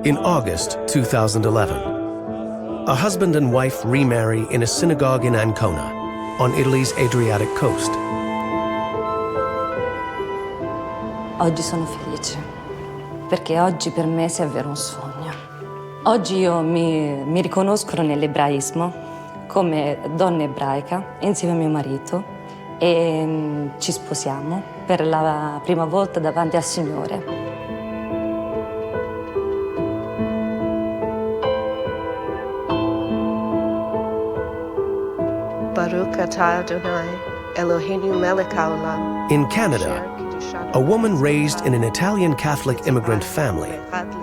In August 2011, a husband and wife remarry in a synagogue in Ancona, on Italy's Adriatic coast. Oggi sono felice, perché oggi per me si avvera un sogno. Oggi io mi riconosco nell'ebraismo come donna ebraica insieme a mio marito e ci sposiamo per la prima volta davanti al Signore. In Canada, a woman raised in an Italian Catholic immigrant family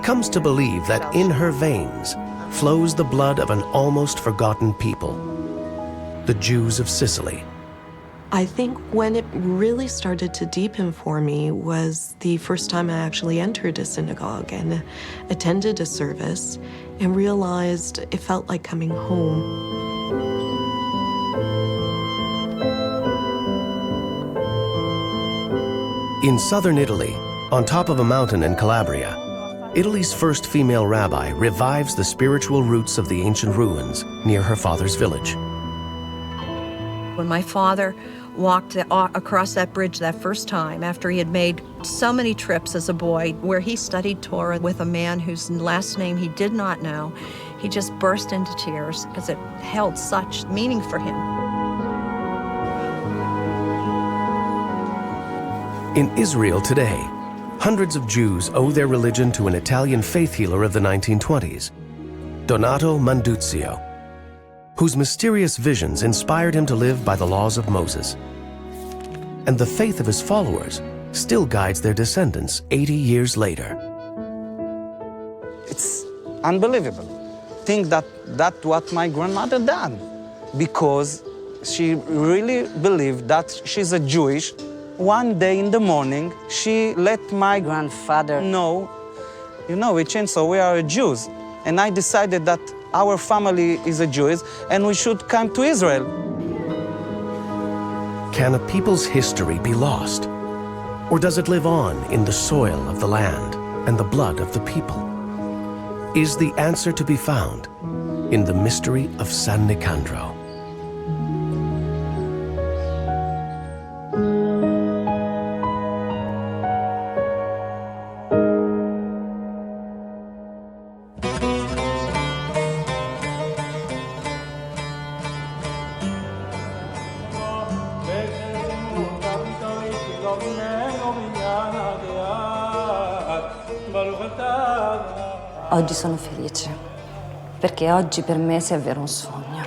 comes to believe that in her veins flows the blood of an almost forgotten people, the Jews of Sicily. I think when it really started to deepen for me was the first time I actually entered a synagogue and attended a service and realized it felt like coming home. In southern Italy, on top of a mountain in Calabria, Italy's first female rabbi revives the spiritual roots of the ancient ruins near her father's village. When my father walked across that bridge that first time, after he had made so many trips as a boy, where he studied Torah with a man whose last name he did not know, he just burst into tears because it held such meaning for him. In Israel today, hundreds of Jews owe their religion to an Italian faith healer of the 1920s, Donato Manduzio, whose mysterious visions inspired him to live by the laws of Moses. And the faith of his followers still guides their descendants 80 years later. It's unbelievable. Think that that's what my grandmother done, because she really believed that she's a Jewish. One day in the morning, she let my grandfather know, we changed, so we are Jews. And I decided that our family is a Jewish and we should come to Israel. Can a people's history be lost? Or does it live on in the soil of the land and the blood of the people? Is the answer to be found in the mystery of San Nicandro? Oggi sono felice, perché oggi per me si avvera un sogno.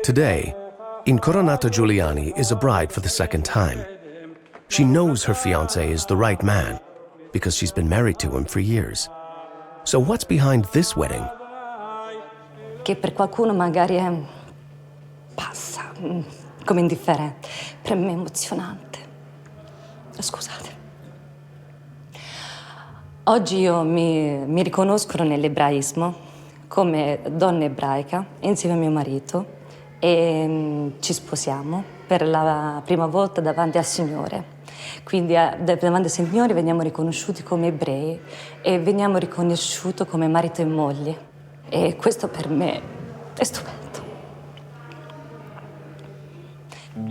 Today, Incoronata Giuliani is a bride for the second time. She knows her fiancé is the right man because she's been married to him for years. So what's behind this wedding? Che per qualcuno magari passa come indifferente, per me è emozionante. Scusate. Oggi io mi riconosco nell'ebraismo come donna ebraica insieme a mio marito e ci sposiamo per la prima volta davanti al Signore. Quindi davanti al Signore veniamo riconosciuti come ebrei e veniamo riconosciuti come marito e moglie. E questo per me è stupendo.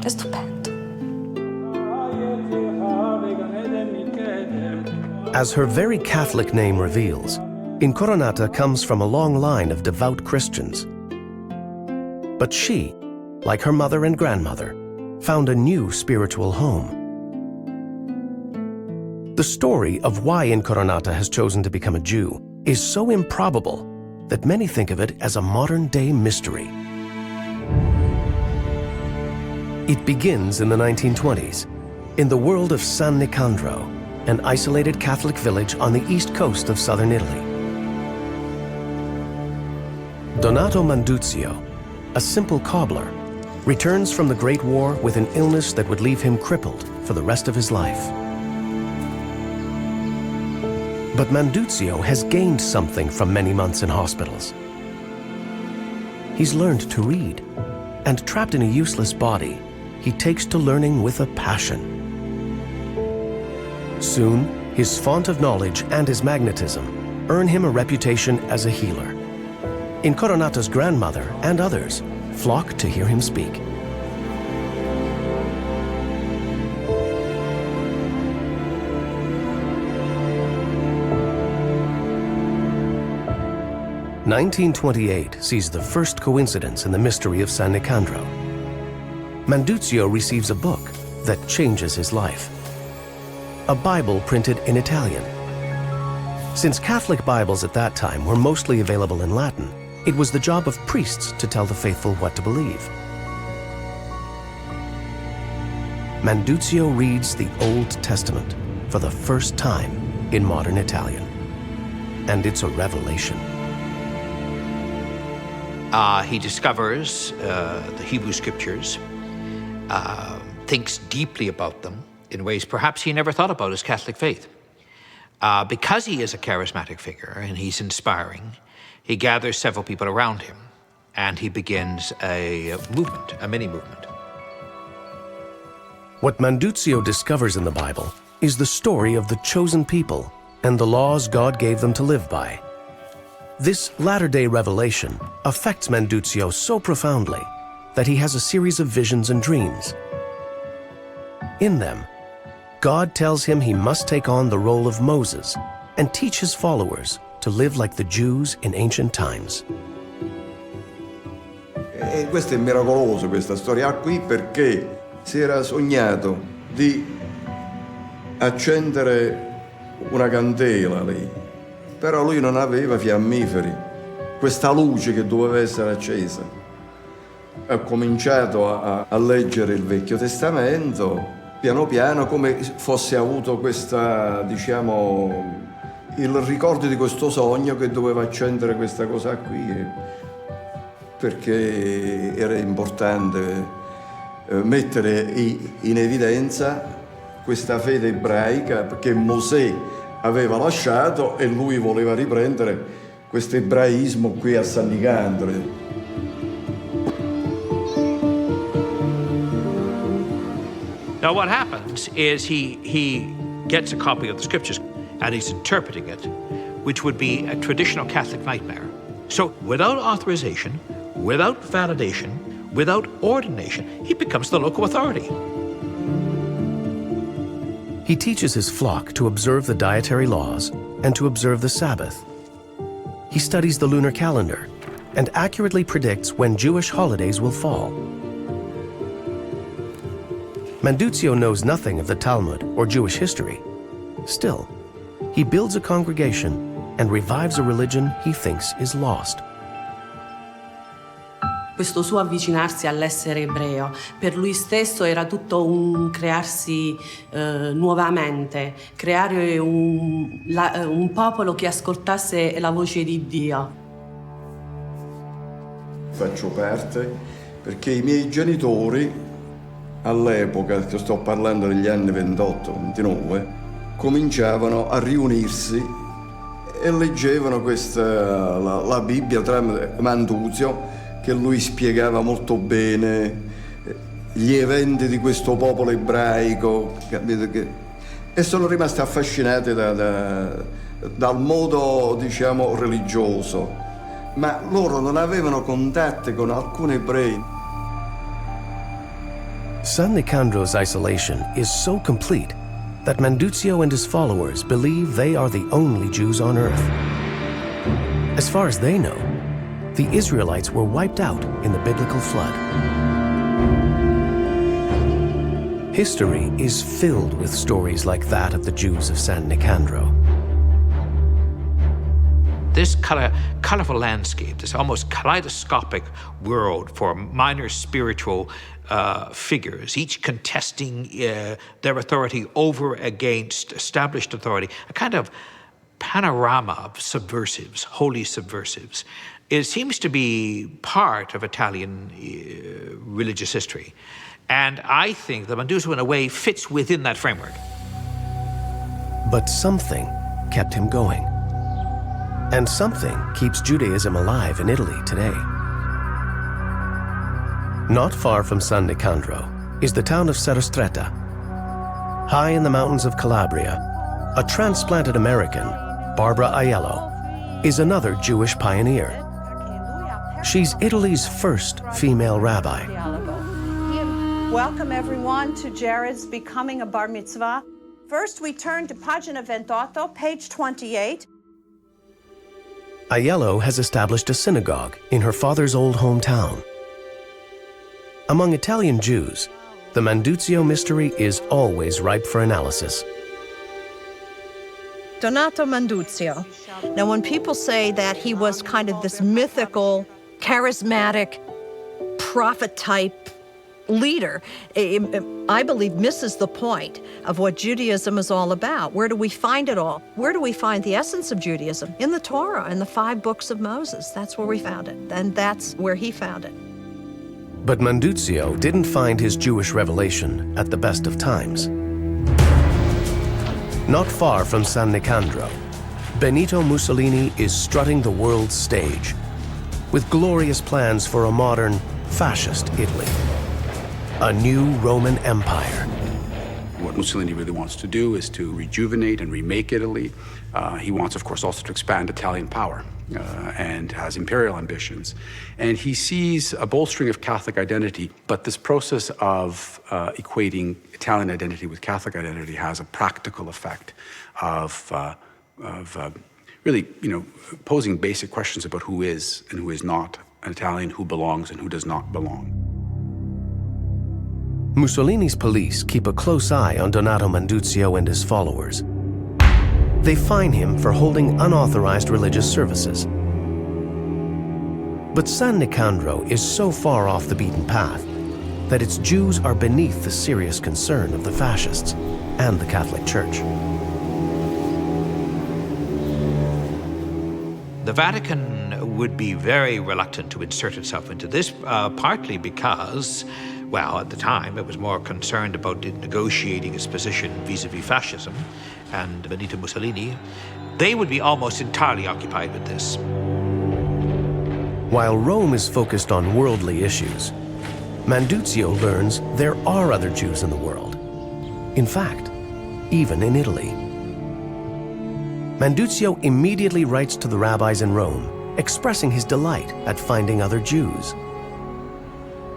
È stupendo. As her very Catholic name reveals, Incoronata comes from a long line of devout Christians. But she, like her mother and grandmother, found a new spiritual home. The story of why Incoronata has chosen to become a Jew is so improbable that many think of it as a modern-day mystery. It begins in the 1920s, in the world of San Nicandro, an isolated Catholic village on the east coast of southern Italy. Donato Manduzio, a simple cobbler, returns from the Great War with an illness that would leave him crippled for the rest of his life. But Manduzio has gained something from many months in hospitals. He's learned to read, and trapped in a useless body, he takes to learning with a passion. Soon, his font of knowledge and his magnetism earn him a reputation as a healer. Incoronata's grandmother and others flock to hear him speak. "1928 sees the first coincidence in the mystery of San Nicandro. Manduzio receives a book that changes his life. A Bible printed in Italian. Since Catholic Bibles at that time were mostly available in Latin, it was the job of priests to tell the faithful what to believe. Manduzio reads the Old Testament for the first time in modern Italian. And it's a revelation. He discovers the Hebrew Scriptures, thinks deeply about them in ways perhaps he never thought about his Catholic faith. Because he is a charismatic figure and he's inspiring, he gathers several people around him and he begins a movement, a mini-movement. What Manduzio discovers in the Bible is the story of the chosen people and the laws God gave them to live by. This latter-day revelation affects Manduzio so profoundly that he has a series of visions and dreams. In them, God tells him he must take on the role of Moses and teach his followers to live like the Jews in ancient times. E questo è miracoloso, questa storia qui, perché si era sognato di accendere una candela lì. Però lui non aveva fiammiferi, questa luce che doveva essere accesa. Ha cominciato a leggere il Vecchio Testamento, piano piano, come fosse avuto questa, diciamo, il ricordo di questo sogno che doveva accendere questa cosa qui, perché era importante mettere in evidenza questa fede ebraica che Mosè aveva lasciato e lui voleva riprendere questo ebraismo qui a San Nicandro. Now what happens is he gets a copy of the Scriptures and he's interpreting it, which would be a traditional Catholic nightmare. So without authorization, without validation, without ordination, he becomes the local authority. He teaches his flock to observe the dietary laws and to observe the Sabbath. He studies the lunar calendar and accurately predicts when Jewish holidays will fall. Manduzio knows nothing of the Talmud or Jewish history. Still, he builds a congregation and revives a religion he thinks is lost. Questo suo avvicinarsi all'essere ebreo, per lui stesso era tutto un crearsi nuovamente, creare un popolo che ascoltasse la voce di Dio. Faccio parte perché i miei genitori, all'epoca, che sto parlando degli anni 28-29, cominciavano a riunirsi e leggevano la Bibbia tramite Manduzio, che lui spiegava molto bene gli eventi di questo popolo ebraico, capite? E sono rimasti affascinati dal modo, diciamo, religioso, ma loro non avevano contatti con alcuni ebrei. San Nicandro's isolation is so complete that Manduzio and his followers believe they are the only Jews on earth. As far as they know, the Israelites were wiped out in the biblical flood. History is filled with stories like that of the Jews of San Nicandro. This colorful landscape, this almost kaleidoscopic world for minor spiritual figures, each contesting their authority over against established authority, a kind of panorama of subversives, holy subversives. It seems to be part of Italian religious history. And I think that Manduzio, in a way, fits within that framework. But something kept him going. And something keeps Judaism alive in Italy today. Not far from San Nicandro is the town of Serra Stretta. High in the mountains of Calabria, a transplanted American, Barbara Aiello, is another Jewish pioneer. She's Italy's first female rabbi. Welcome everyone to Jared's Becoming a Bar Mitzvah. First, we turn to pagina 28, page 28. Aiello has established a synagogue in her father's old hometown. Among Italian Jews, the Manduzio mystery is always ripe for analysis. Donato Manduzio. Now, when people say that he was kind of this mythical, charismatic, prophet-type leader, I believe misses the point of what Judaism is all about. Where do we find it all? Where do we find the essence of Judaism? In the Torah, in the 5 books of Moses. That's where we found it, and that's where he found it. But Manduzio didn't find his Jewish revelation at the best of times. Not far from San Nicandro, Benito Mussolini is strutting the world's stage with glorious plans for a modern, fascist Italy. A new Roman Empire. What Mussolini really wants to do is to rejuvenate and remake Italy. He wants, of course, also to expand Italian power and has imperial ambitions. And he sees a bolstering of Catholic identity, but this process of equating Italian identity with Catholic identity has a practical effect of really, posing basic questions about who is and who is not an Italian, who belongs and who does not belong. Mussolini's police keep a close eye on Donato Manduzio and his followers. They fine him for holding unauthorized religious services. But San Nicandro is so far off the beaten path that its Jews are beneath the serious concern of the fascists and the Catholic Church. The Vatican would be very reluctant to insert itself into this, partly because, well, at the time, it was more concerned about negotiating its position vis-a-vis fascism and Benito Mussolini. They would be almost entirely occupied with this. While Rome is focused on worldly issues, Manduzio learns there are other Jews in the world. In fact, even in Italy. Manduzio immediately writes to the rabbis in Rome, expressing his delight at finding other Jews.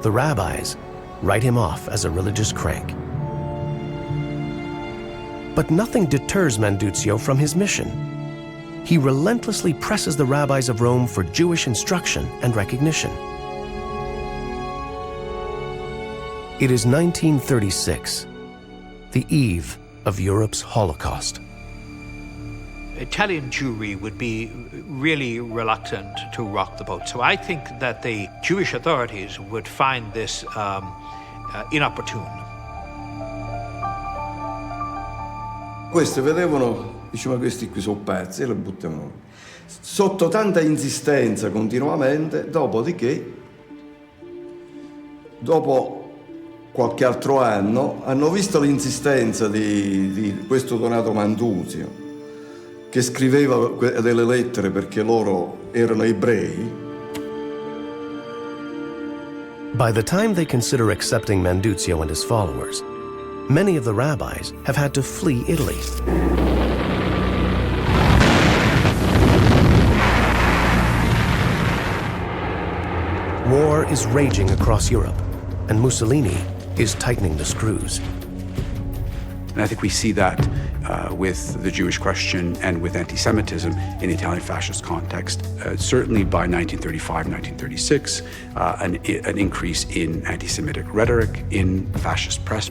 The rabbis write him off as a religious crank. But nothing deters Manduzio from his mission. He relentlessly presses the rabbis of Rome for Jewish instruction and recognition. It is 1936, the eve of Europe's Holocaust. Italian Jewry would be really reluctant to rock the boat. So I think that the Jewish authorities would find this inopportune. Questi vedevano, dicevano questi qui sono pazzi e lo buttavano. Sotto tanta insistenza continuamente, dopodiché, dopo qualche altro anno, hanno visto l'insistenza di questo Donato Manduzio, che scriveva delle lettere perché loro erano ebrei. By the time they consider accepting Manduzio and his followers, many of the rabbis have had to flee Italy. War is raging across Europe, and Mussolini is tightening the screws. And I think we see that with the Jewish question and with anti-Semitism in the Italian fascist context. Certainly by 1935, 1936, an increase in anti-Semitic rhetoric in fascist press.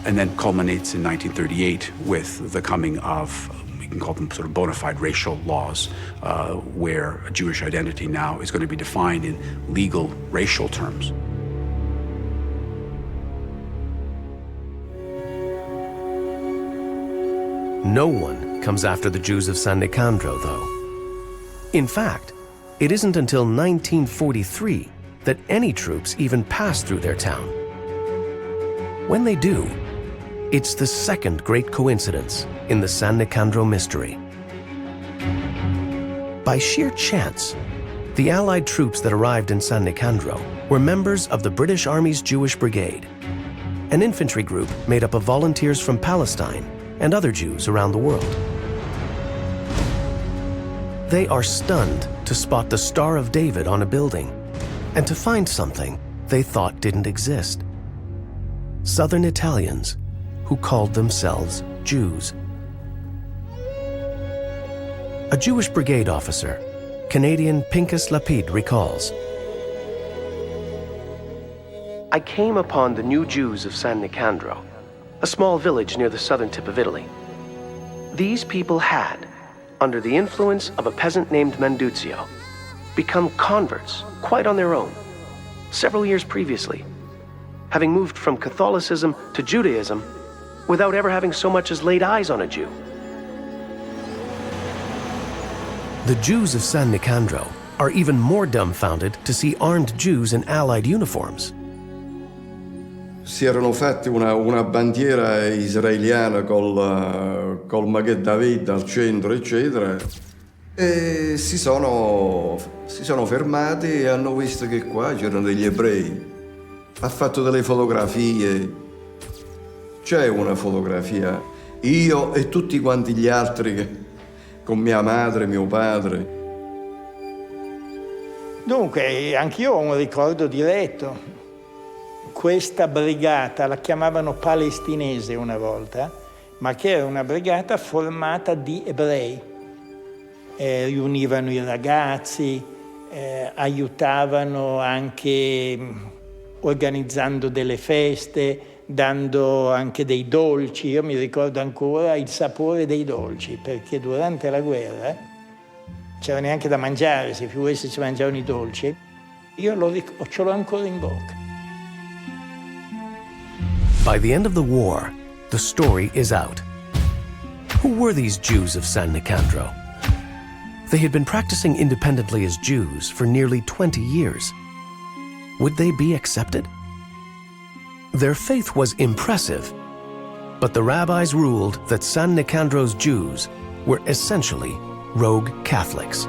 And then culminates in 1938 with the coming of, we can call them sort of bona fide racial laws, where a Jewish identity now is going to be defined in legal racial terms. No one comes after the Jews of San Nicandro, though. In fact, it isn't until 1943 that any troops even pass through their town. When they do, it's the second great coincidence in the San Nicandro mystery. By sheer chance, the Allied troops that arrived in San Nicandro were members of the British Army's Jewish Brigade, an infantry group made up of volunteers from Palestine and other Jews around the world. They are stunned to spot the Star of David on a building and to find something they thought didn't exist. Southern Italians who called themselves Jews. A Jewish brigade officer, Canadian Pinchas Lapid, recalls, "I came upon the new Jews of San Nicandro, a small village near the southern tip of Italy. These people had, under the influence of a peasant named Manduzio, become converts quite on their own, several years previously, having moved from Catholicism to Judaism without ever having so much as laid eyes on a Jew." The Jews of San Nicandro are even more dumbfounded to see armed Jews in Allied uniforms. Si erano fatti una bandiera israeliana col Maghed David al centro, eccetera, e si sono fermati e hanno visto che qua c'erano degli ebrei. Ha fatto delle fotografie. C'è una fotografia, io e tutti quanti gli altri, con mia madre, mio padre. Dunque, anch'io ho un ricordo diretto. Questa brigata la chiamavano palestinese una volta, ma che era una brigata formata di ebrei. Riunivano i ragazzi, aiutavano anche organizzando delle feste, dando anche dei dolci. Io mi ricordo ancora il sapore dei dolci, perché durante la guerra c'era neanche da mangiare, se figurati si mangiavano i dolci. Io ce l'ho ancora in bocca. By the end of the war, the story is out. Who were these Jews of San Nicandro? They had been practicing independently as Jews for nearly 20 years. Would they be accepted? Their faith was impressive, but the rabbis ruled that San Nicandro's Jews were essentially rogue Catholics.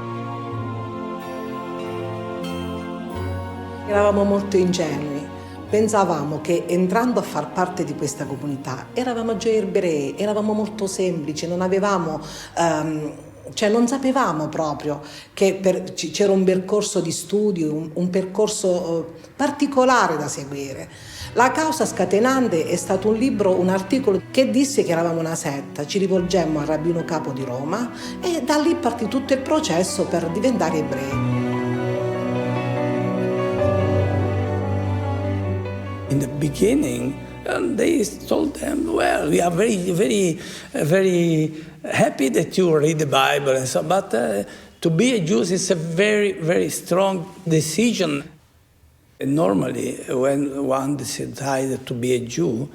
Eravamo molto ingenui. Pensavamo che entrando a far parte di questa comunità eravamo già ebrei, eravamo molto semplici, non avevamo, non sapevamo proprio che c'era un percorso di studio, un percorso particolare da seguire. La causa scatenante è stato un articolo che disse che eravamo una setta. Ci rivolgemmo al rabbino capo di Roma e da lì partì tutto il processo per diventare ebrei. In the beginning, they told them, well, we are very, very, very happy that you read the Bible and so, but to be a Jew is a very, very strong decision. And normally, when one decides to be a Jew,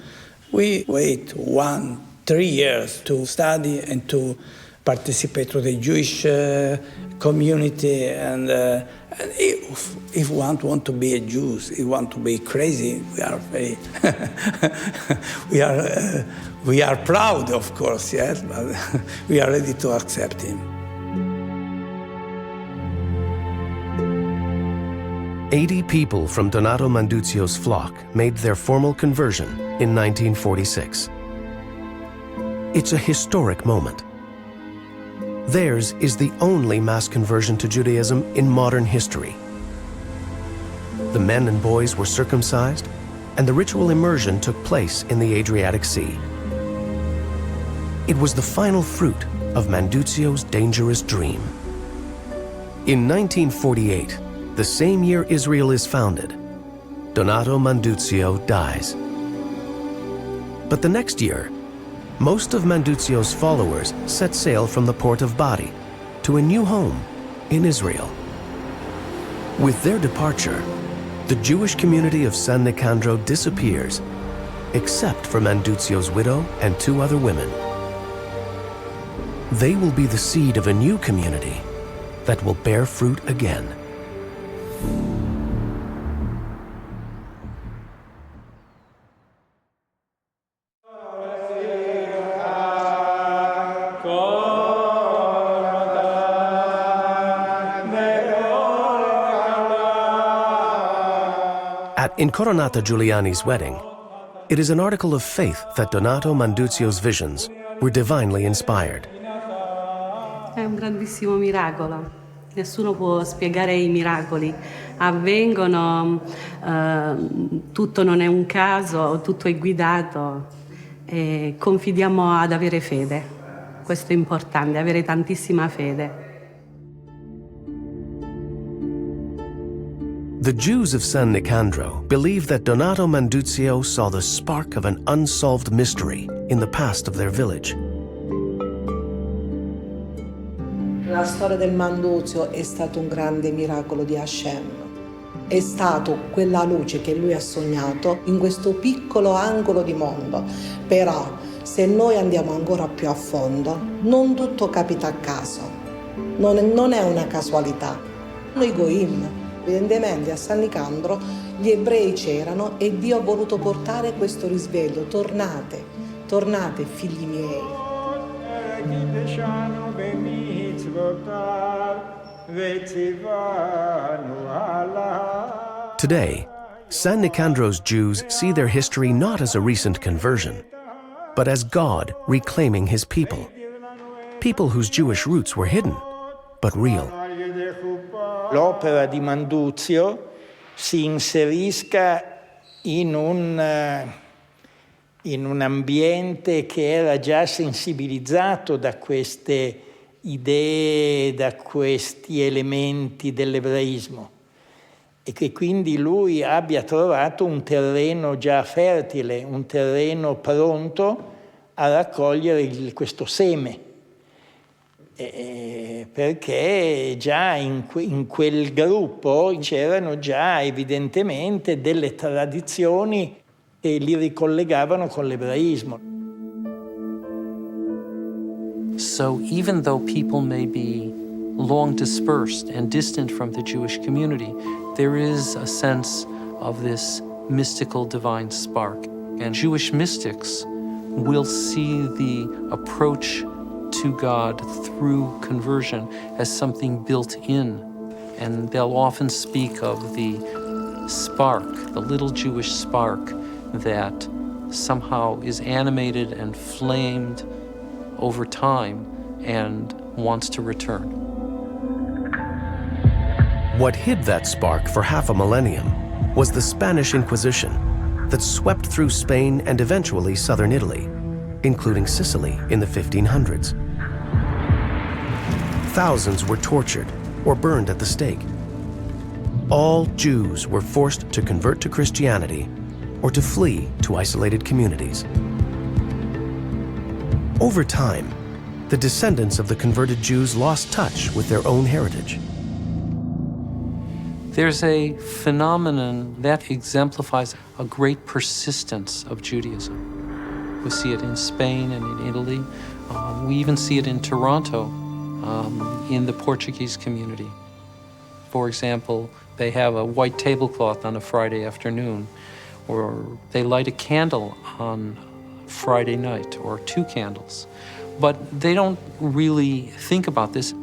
we wait 1-3 years to study and to participate to the Jewish community. And if one want to be a Jew, if want to be crazy, we are very, we are proud, of course, yes, but we are ready to accept him. 80 people from Donato Manduzio's flock made their formal conversion in 1946. It's a historic moment. Theirs is the only mass conversion to Judaism in modern history. The men and boys were circumcised, and the ritual immersion took place in the Adriatic Sea. It was the final fruit of Manduzio's dangerous dream. In 1948, the same year Israel is founded, Donato Manduzio dies. But the next year, most of Manduzio's followers set sail from the port of Bari to a new home in Israel. With their departure, the Jewish community of San Nicandro disappears, except for Manduzio's widow and 2 other women. They will be the seed of a new community that will bear fruit again. At Incoronata Giuliani's wedding, it is an article of faith that Donato Manduzio's visions were divinely inspired. È un grandissimo miracolo. Nessuno può spiegare i miracoli. Avvengono, tutto non è un caso, tutto è guidato. E confidiamo ad avere fede. Questo è importante, avere tantissima fede. The Jews of San Nicandro believe that Donato Manduzio saw the spark of an unsolved mystery in the past of their village. La storia del Manduzio è stato un grande miracolo di Hashem. È stato quella luce che lui ha sognato in questo piccolo angolo di mondo. Però, se noi andiamo ancora più a fondo, non tutto capita a caso. Non è una casualità. Noi Goim, evidentemente a San Nicandro, gli ebrei c'erano e Dio ha voluto portare questo risveglio. Tornate, figli miei. Today, San Nicandro's Jews see their history not as a recent conversion, but as God reclaiming his people. People whose Jewish roots were hidden, but real. L'opera di Manduzio si inserisca in un ambiente che era già sensibilizzato da queste idee, da questi elementi dell'ebraismo, e che quindi lui abbia trovato un terreno già fertile, un terreno pronto a raccogliere questo seme. Perché già in quel gruppo c'erano già evidentemente delle tradizioni che li ricollegavano con l'ebraismo. So even though people may be long dispersed and distant from the Jewish community, there is a sense of this mystical divine spark. And Jewish mystics will see the approach to God through conversion as something built in. And they'll often speak of the spark, the little Jewish spark that somehow is animated and flamed over time and wants to return. What hid that spark for half a millennium was the Spanish Inquisition that swept through Spain and eventually southern Italy, including Sicily in the 1500s. Thousands were tortured or burned at the stake. All Jews were forced to convert to Christianity or to flee to isolated communities. Over time, the descendants of the converted Jews lost touch with their own heritage. There's a phenomenon that exemplifies a great persistence of Judaism. We see it in Spain and in Italy. We even see it in Toronto, in the Portuguese community. For example, they have a white tablecloth on a Friday afternoon, or they light a candle on Friday night, or 2 candles. But they don't really think about this.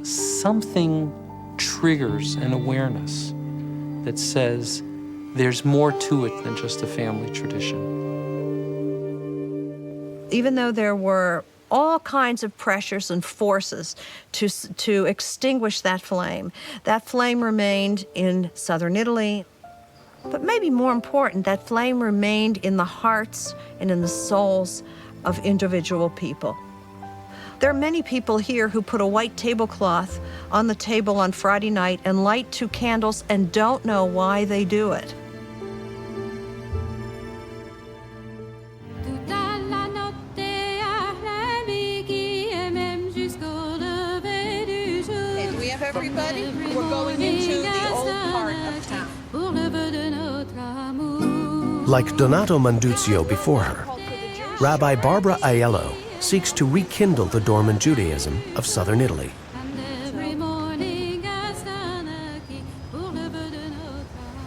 Something triggers an awareness that says there's more to it than just a family tradition. Even though there were all kinds of pressures and forces to extinguish that flame remained in southern Italy. But maybe more important, that flame remained in the hearts and in the souls of individual people. There are many people here who put a white tablecloth on the table on Friday night and light 2 candles and don't know why they do it. Okay, do we have everybody? We're going into the old part of town. Like Donato Manduzio before her, Rabbi Barbara Aiello seeks to rekindle the dormant Judaism of southern Italy.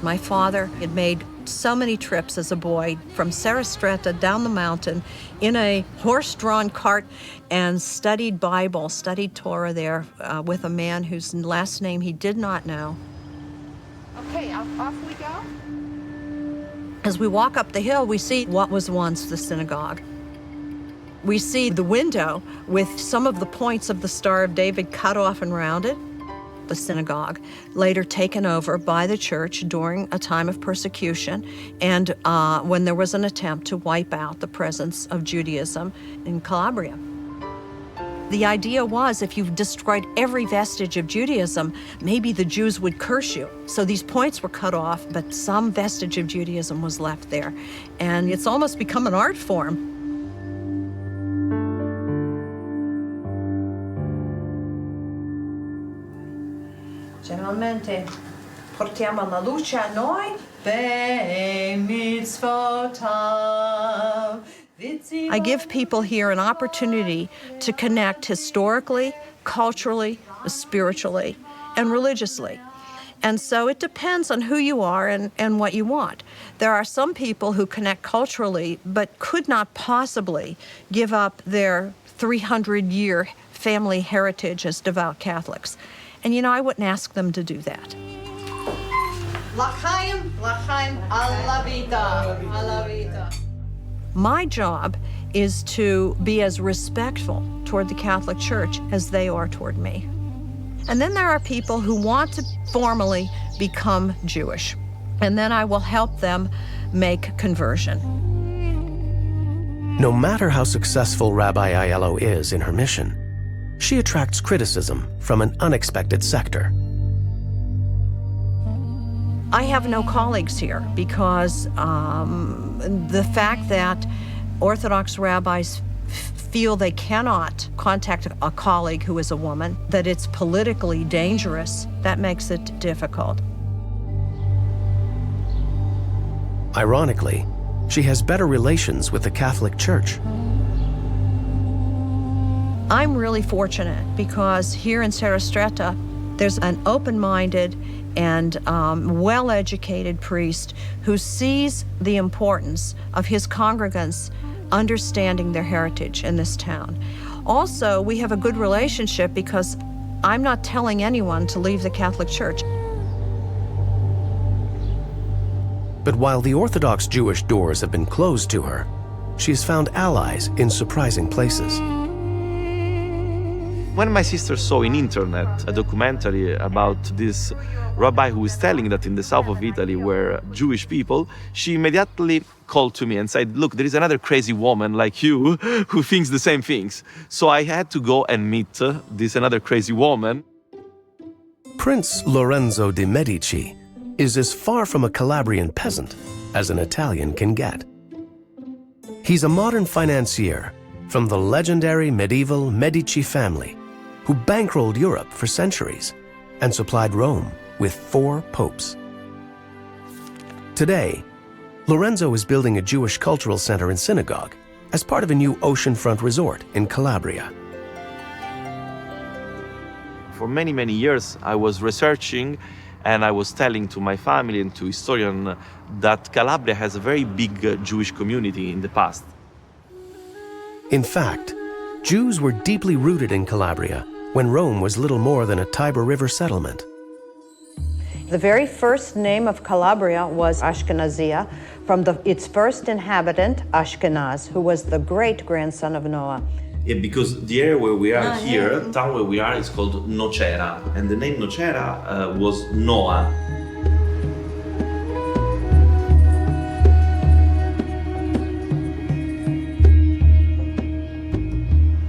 My father had made so many trips as a boy from Serastretta down the mountain in a horse-drawn cart and studied Bible, studied Torah there with a man whose last name he did not know. Okay, off we go. As we walk up the hill, we see what was once the synagogue. We see the window with some of the points of the Star of David cut off and rounded. The synagogue, later taken over by the church during a time of persecution and when there was an attempt to wipe out the presence of Judaism in Calabria. The idea was if you've destroyed every vestige of Judaism, maybe the Jews would curse you. So these points were cut off, but some vestige of Judaism was left there. And it's almost become an art form. Generalmente portiamo la luce a noi. I give people here an opportunity to connect historically, culturally, spiritually, and religiously. And so it depends on who you are and what you want. There are some people who connect culturally but could not possibly give up their 300-year family heritage as devout Catholics. And you know, I wouldn't ask them to do that. L'chaim, l'chaim, alla vita, alla vita. My job is to be as respectful toward the Catholic Church as they are toward me. And then there are people who want to formally become Jewish. And then I will help them make conversion. No matter how successful Rabbi Aiello is in her mission, she attracts criticism from an unexpected sector. I have no colleagues here because the fact that Orthodox rabbis feel they cannot contact a colleague who is a woman, that it's politically dangerous, that makes it difficult. Ironically, she has better relations with the Catholic Church. I'm really fortunate because here in Sarasota, there's an open-minded and well-educated priest who sees the importance of his congregants understanding their heritage in this town. Also, we have a good relationship because I'm not telling anyone to leave the Catholic Church. But while the Orthodox Jewish doors have been closed to her, she has found allies in surprising places. When my sister saw in internet a documentary about this rabbi who was telling that in the south of Italy were Jewish people, she immediately called to me and said, look, there is another crazy woman like you who thinks the same things. So I had to go and meet this another crazy woman. Prince Lorenzo de' Medici is as far from a Calabrian peasant as an Italian can get. He's a modern financier from the legendary medieval Medici family who bankrolled Europe for centuries and supplied Rome with 4 popes. Today, Lorenzo is building a Jewish cultural center and synagogue as part of a new oceanfront resort in Calabria. For many, many years, I was researching and I was telling to my family and to historians that Calabria has a very big Jewish community in the past. In fact, Jews were deeply rooted in Calabria when Rome was little more than a Tiber River settlement. The very first name of Calabria was Ashkenazia, from its first inhabitant, Ashkenaz, who was the great-grandson of Noah. Yeah, because the area where we are here, town where we are, is called Nocera, and the name Nocera was Noah.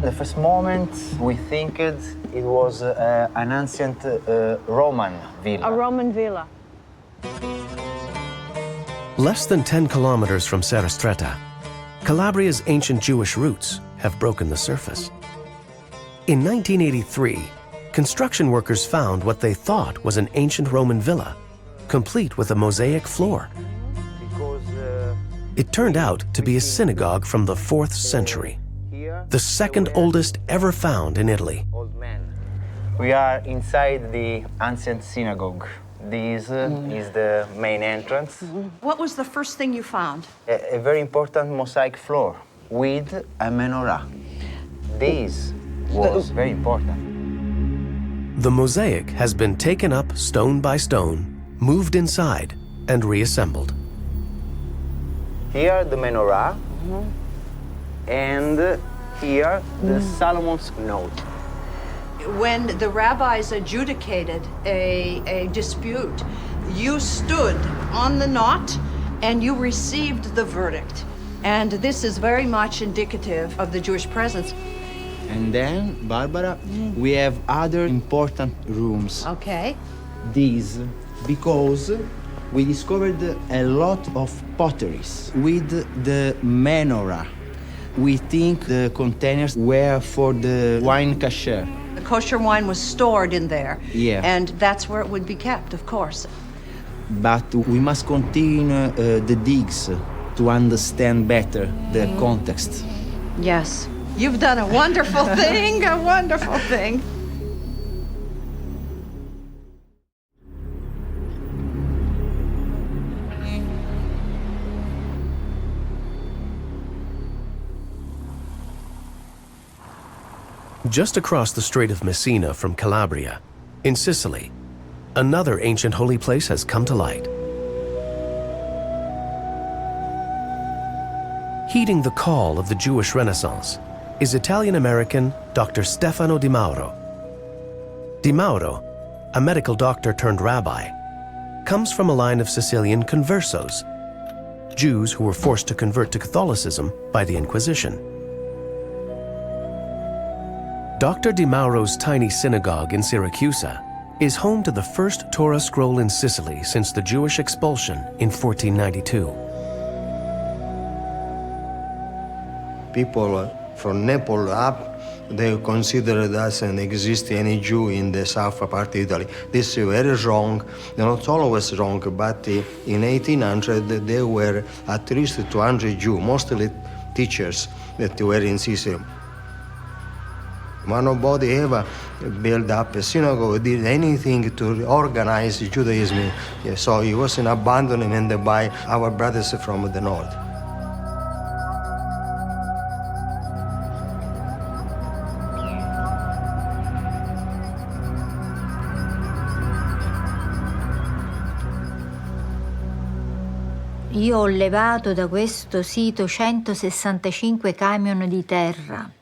The first moment we think it was an ancient Roman villa. A Roman villa. Less than 10 kilometers from Sarasota, Calabria's ancient Jewish roots have broken the surface. In 1983, construction workers found what they thought was an ancient Roman villa, complete with a mosaic floor. It turned out to be a synagogue from the 4th century, the second oldest ever found in Italy. We are inside the ancient synagogue. This is the main entrance. What was the first thing you found? A very important mosaic floor with a menorah. This was very important. The mosaic has been taken up stone by stone, moved inside, and reassembled. Here the menorah, and here the Solomon's note. When the rabbis adjudicated a dispute, you stood on the knot and you received the verdict. And this is very much indicative of the Jewish presence. And then, Barbara, we have other important rooms. Okay. These, because we discovered a lot of potteries with the menorah. We think the containers were for the wine kasher. The kosher wine was stored in there. Yeah. And that's where it would be kept, of course. But we must continue the digs to understand better the context. Yes. You've done a wonderful thing, a wonderful thing. Just across the Strait of Messina from Calabria, in Sicily, another ancient holy place has come to light. Heeding the call of the Jewish Renaissance is Italian-American Dr. Stefano Di Mauro. Di Mauro, a medical doctor turned rabbi, comes from a line of Sicilian conversos, Jews who were forced to convert to Catholicism by the Inquisition. Dr. Di Mauro's tiny synagogue in Syracuse is home to the first Torah scroll in Sicily since the Jewish expulsion in 1492. People from Naples up, they consider it doesn't exist any Jew in the south part of Italy. This is very wrong, not always wrong, but in 1800 there were at least 200 Jews, mostly teachers that were in Sicily. Nobody ever built up a synagogue, did anything to organize Judaism. So it was an abandonment by our brothers from the north. Io ho levato da questo sito 165 camion di terra.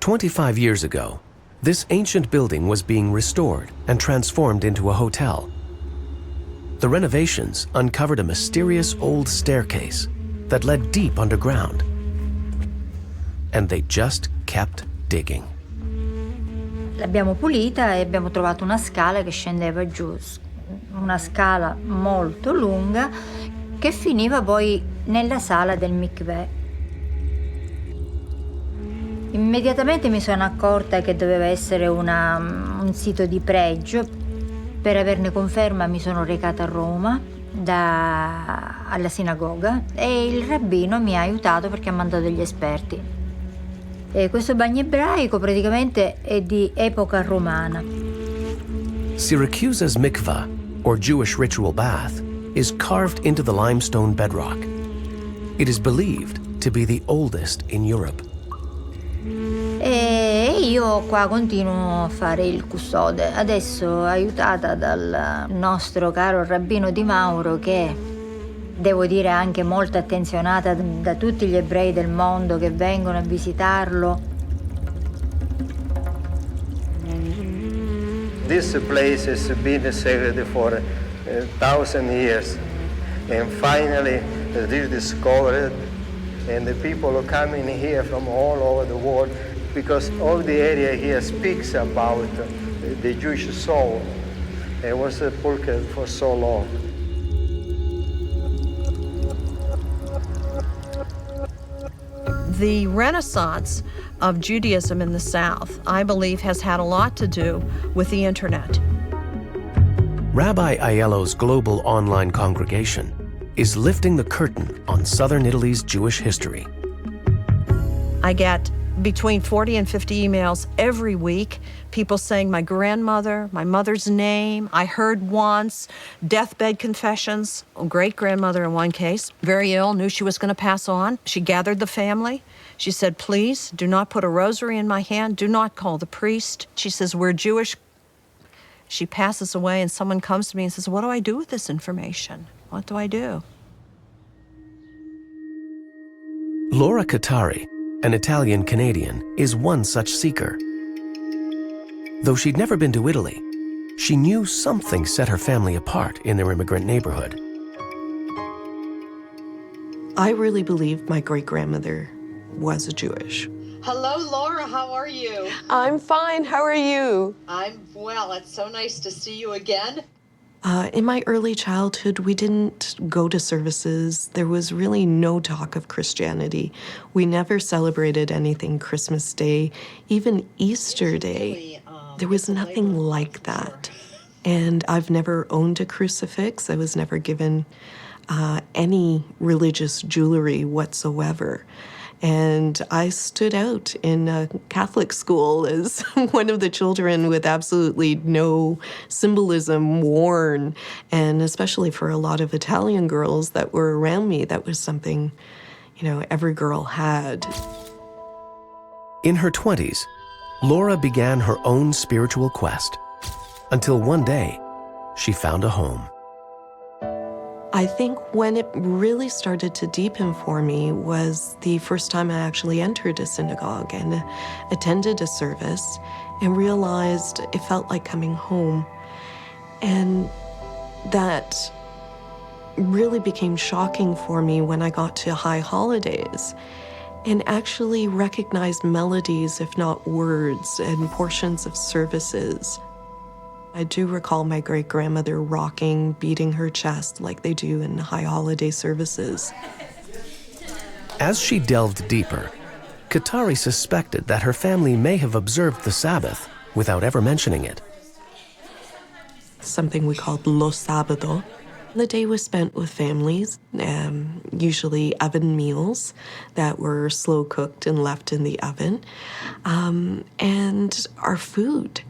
25 years ago, this ancient building was being restored and transformed into a hotel. The renovations uncovered a mysterious old staircase that led deep underground. And they just kept digging. L'abbiamo pulita e abbiamo trovato una scala che scendeva giù. Una scala molto lunga che finiva poi nella sala del mikveh. Immediatamente mi sono accorta che doveva essere un sito di pregio. Per averne conferma mi sono recata a Roma alla sinagoga e il rabbino mi ha aiutato perché ha mandato degli esperti. E questo bagno ebraico praticamente è di epoca romana. Syracuse's mikvah, or Jewish ritual bath, is carved into the limestone bedrock. It is believed to be the oldest in Europe. E io qua continuo a fare il custode, adesso aiutata dal nostro caro rabbino Di Mauro, che devo dire anche molto attenzionata da tutti gli ebrei del mondo che vengono a visitarlo. This place has been sacred for 1,000 years, and finally rediscovered, and the people are coming here from all over the world because all the area here speaks about the Jewish soul. It was sepulchred for so long. The renaissance of Judaism in the South, I believe, has had a lot to do with the internet. Rabbi Aiello's global online congregation is lifting the curtain on southern Italy's Jewish history. I get between 40 and 50 emails every week, people saying my grandmother, my mother's name, I heard once, deathbed confessions. A great-grandmother in one case, very ill, knew she was going to pass on. She gathered the family. She said, please, do not put a rosary in my hand. Do not call the priest. She says, we're Jewish. She passes away and someone comes to me and says, what do I do with this information? What do I do? Laura Katari an Italian-Canadian, is one such seeker. Though she'd never been to Italy, she knew something set her family apart in their immigrant neighborhood. I really believe my great-grandmother was a Jewish. Hello, Laura. How are you? I'm fine. How are you? I'm well. It's so nice to see you again. In my early childhood, we didn't go to services. There was really no talk of Christianity. We never celebrated anything Christmas Day, even Easter Day. There was nothing like that. And I've never owned a crucifix. I was never given any religious jewelry whatsoever. And I stood out in a Catholic school as one of the children with absolutely no symbolism worn. And especially for a lot of Italian girls that were around me, that was something, every girl had. In her 20s, Laura began her own spiritual quest, until one day, she found a home. I think when it really started to deepen for me was the first time I actually entered a synagogue and attended a service and realized it felt like coming home. And that really became shocking for me when I got to high holidays and actually recognized melodies, if not words, and portions of services. I do recall my great-grandmother rocking, beating her chest like they do in high holiday services. As she delved deeper, Katari suspected that her family may have observed the Sabbath without ever mentioning it. Something we called Lo Sábado. The day was spent with families, usually oven meals that were slow cooked and left in the oven. And our food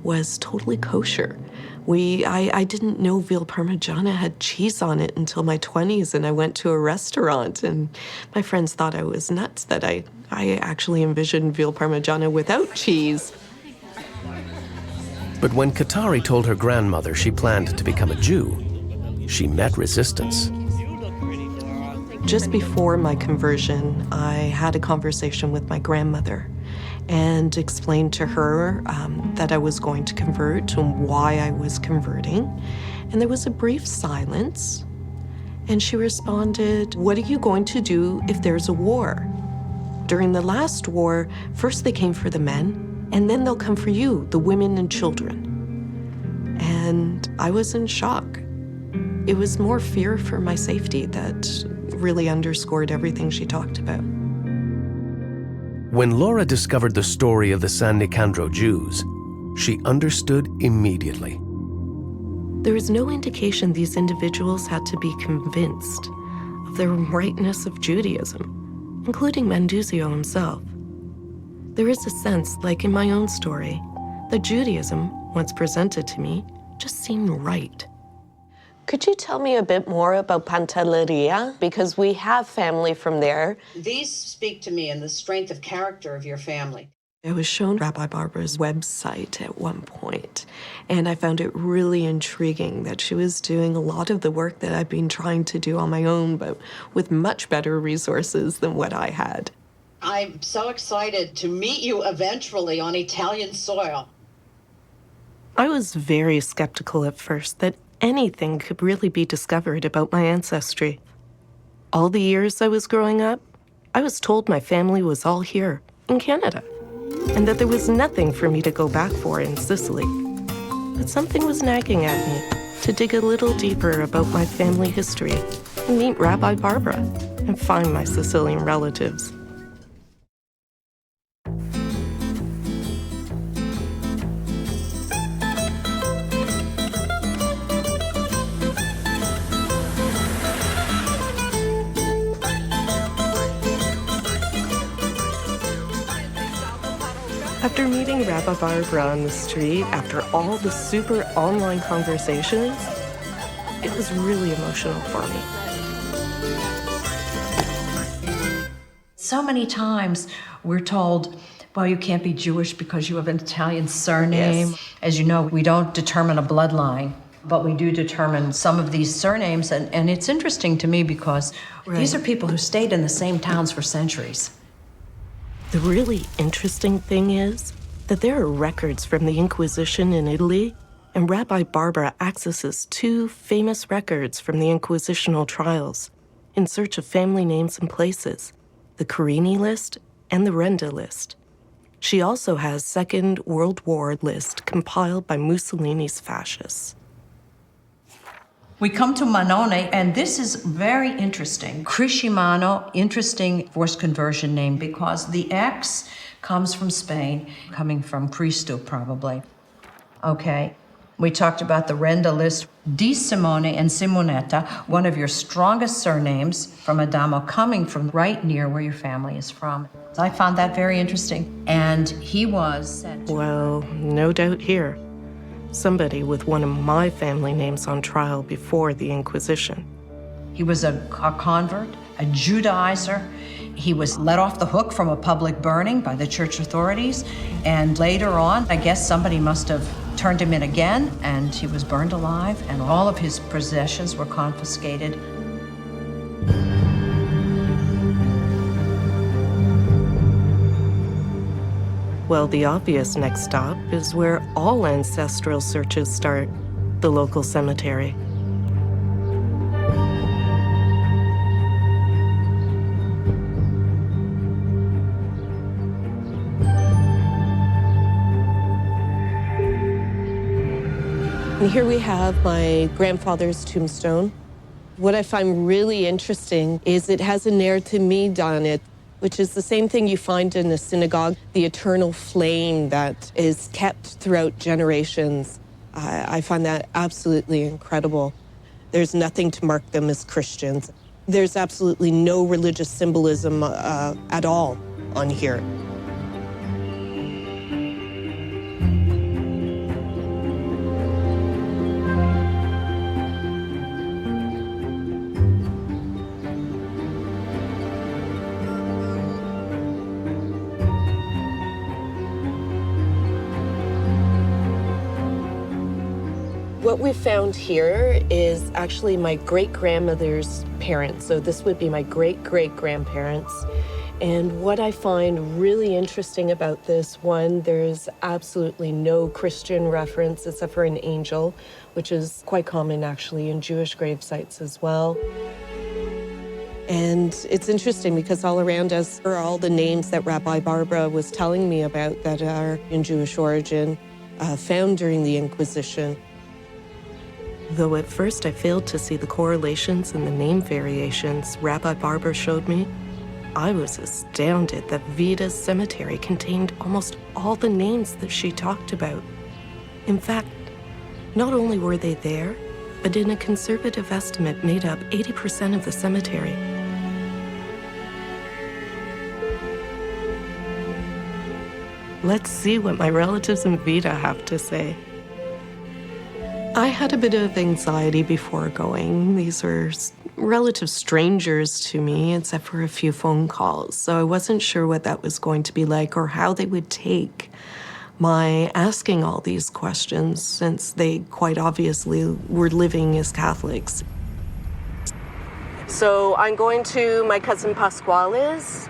was totally kosher. I didn't know veal parmigiana had cheese on it until my 20s, and I went to a restaurant, and my friends thought I was nuts that I actually envisioned veal parmigiana without cheese. But when Katari told her grandmother she planned to become a Jew, she met resistance. Just before my conversion, I had a conversation with my grandmother and explained to her that I was going to convert and why I was converting. And there was a brief silence. And she responded, "What are you going to do if there's a war? During the last war, first they came for the men, and then they'll come for you, the women and children." And I was in shock. It was more fear for my safety that really underscored everything she talked about. When Laura discovered the story of the San Nicandro Jews, she understood immediately. There was no indication these individuals had to be convinced of the rightness of Judaism, including Menduzio himself. There is a sense, like in my own story, that Judaism, once presented to me, just seemed right. Could you tell me a bit more about Pantelleria? Because we have family from there. These speak to me and the strength of character of your family. I was shown Rabbi Barbara's website at one point, and I found it really intriguing that she was doing a lot of the work that I've been trying to do on my own, but with much better resources than what I had. I'm so excited to meet you eventually on Italian soil. I was very skeptical at first that anything could really be discovered about my ancestry. All the years I was growing up, I was told my family was all here in Canada, and that there was nothing for me to go back for in Sicily. But something was nagging at me to dig a little deeper about my family history and meet Rabbi Barbara and find my Sicilian relatives. After meeting Rabbi Barbara on the street, after all the super online conversations, it was really emotional for me. So many times we're told, well, you can't be Jewish because you have an Italian surname. Yes. As you know, we don't determine a bloodline, but we do determine some of these surnames. And it's interesting to me because these are people who stayed in the same towns for centuries. The really interesting thing is that there are records from the Inquisition in Italy, and Rabbi Barbara accesses two famous records from the Inquisitional trials in search of family names and places, the Carini list and the Renda list. She also has Second World War list compiled by Mussolini's fascists. We come to Manone, and this is very interesting. Criscimano, interesting forced conversion name because the X comes from Spain, coming from Cristo probably. Okay. We talked about the Renda list. Di Simone and Simonetta, one of your strongest surnames from Adamo, coming from right near where your family is from. I found that very interesting. And he was sent. Well, no doubt here. Somebody with one of my family names on trial before the Inquisition. He was a convert, a Judaizer. He was let off the hook from a public burning by the church authorities. And later on, I guess somebody must have turned him in again, and he was burned alive, and all of his possessions were confiscated. Well, the obvious next stop is where all ancestral searches start, the local cemetery. And here we have my grandfather's tombstone. What I find really interesting is it has a Ner Tamid on it, which is the same thing you find in a synagogue, the eternal flame that is kept throughout generations. I find that absolutely incredible. There's nothing to mark them as Christians. There's absolutely no religious symbolism at all on here. What we found here is actually my great-grandmother's parents. So this would be my great-great-grandparents. And what I find really interesting about this one, there's absolutely no Christian reference except for an angel, which is quite common actually in Jewish grave sites as well. And it's interesting because all around us are all the names that Rabbi Barbara was telling me about that are in Jewish origin, found during the Inquisition. Though at first I failed to see the correlations and the name variations Rabbi Barbara showed me, I was astounded that Vida's cemetery contained almost all the names that she talked about. In fact, not only were they there, but in a conservative estimate made up 80% of the cemetery. Let's see what my relatives in Vida have to say. I had a bit of anxiety before going. These were relative strangers to me, except for a few phone calls. So I wasn't sure what that was going to be like or how they would take my asking all these questions, since they quite obviously were living as Catholics. So I'm going to my cousin Pasquale's,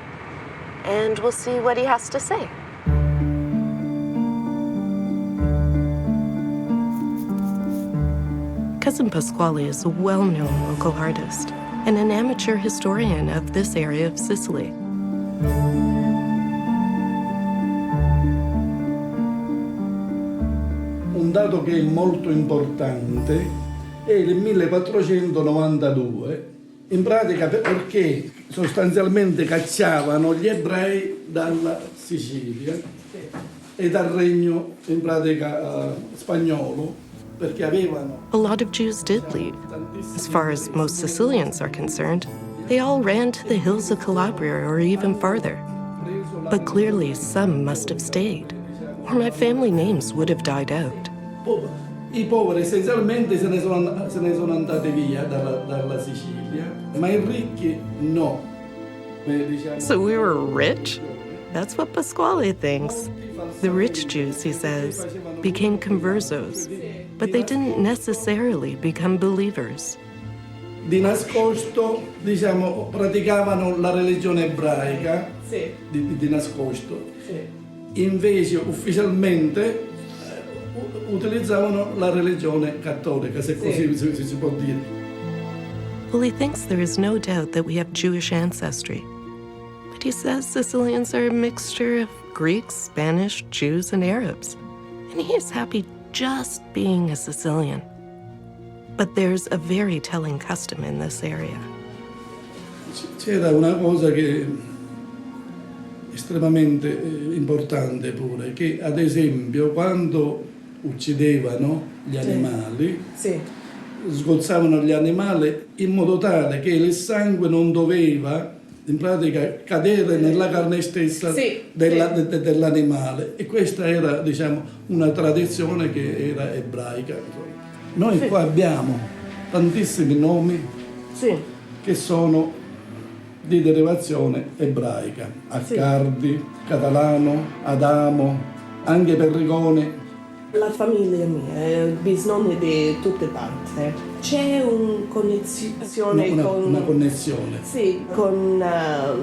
and we'll see what he has to say. Cousin Pasquale is a well-known local artist and an amateur historian of this area of Sicily. Un dato che è molto importante è il 1492, in pratica perché sostanzialmente cacciavano gli ebrei dalla Sicilia e dal regno in pratica spagnolo. A lot of Jews did leave. As far as most Sicilians are concerned, they all ran to the hills of Calabria or even farther. But clearly some must have stayed, or my family names would have died out. I poveri essenzialmente se ne sono andati via dalla Sicilia, ma i ricchi no. So we were rich? That's what Pasquale thinks. The rich Jews, he says, became conversos, but they didn't necessarily become believers. di nascosto, diciamo, praticavano la religione ebraica, Sì. di nascosto. Sì. Invece ufficialmente utilizzavano la religione cattolica, se così si può dire. Well, he thinks there is no doubt that we have Jewish ancestry. But he says Sicilians are a mixture of Greeks, Spanish, Jews, and Arabs. And he is happy just being a Sicilian. But there's a very telling custom in this area. C'era una cosa che è estremamente importante pure, che ad esempio quando uccidevano gli animali, sgozzavano gli animali in modo tale che il sangue non doveva in pratica cadere nella carne stessa dell'animale, e questa era, diciamo, una tradizione che era ebraica. Noi qua abbiamo tantissimi nomi che sono di derivazione ebraica: Accardi, Catalano, Adamo, anche Perricone. La famiglia mia, bisnonni di tutte parti. C'è una connessione Una connessione. Sì, con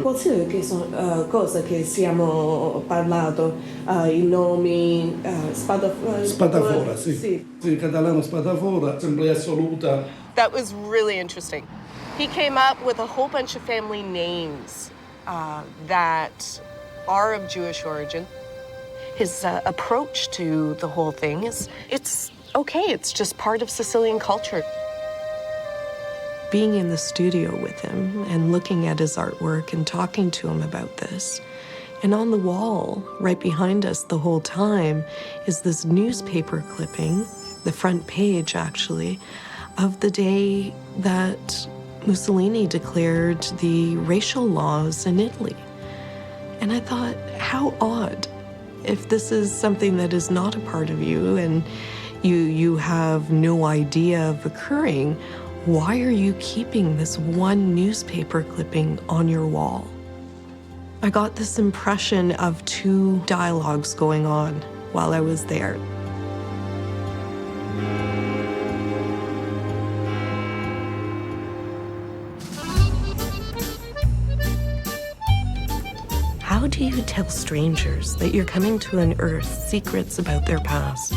qualsiasi che sono cose che siamo parlato, i nomi, Spadafora, sì, Catalano Spadafora, Assemblea Assoluta. That was really interesting. He came up with a whole bunch of family names that are of Jewish origin. His approach to the whole thing is, it's okay, it's just part of Sicilian culture. Being in the studio with him and looking at his artwork and talking to him about this, and on the wall, right behind us the whole time, is this newspaper clipping, the front page actually, of the day that Mussolini declared the racial laws in Italy. And I thought, how odd. If this is something that is not a part of you and you have no idea of occurring, why are you keeping this one newspaper clipping on your wall? I got this impression of two dialogues going on while I was there. How do you tell strangers that you're coming to unearth secrets about their past?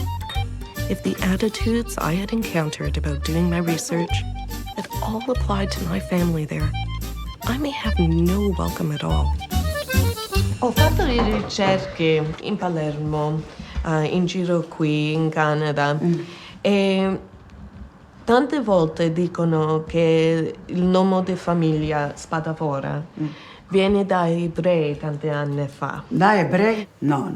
If the attitudes I had encountered about doing my research had all applied to my family there, I may have no welcome at all. Ho fatto le ricerche in Palermo, in giro qui in Canada, e tante volte dicono che il nome di famiglia Spadafora viene dai ebrei tanti anni fa. Da ebrei? No.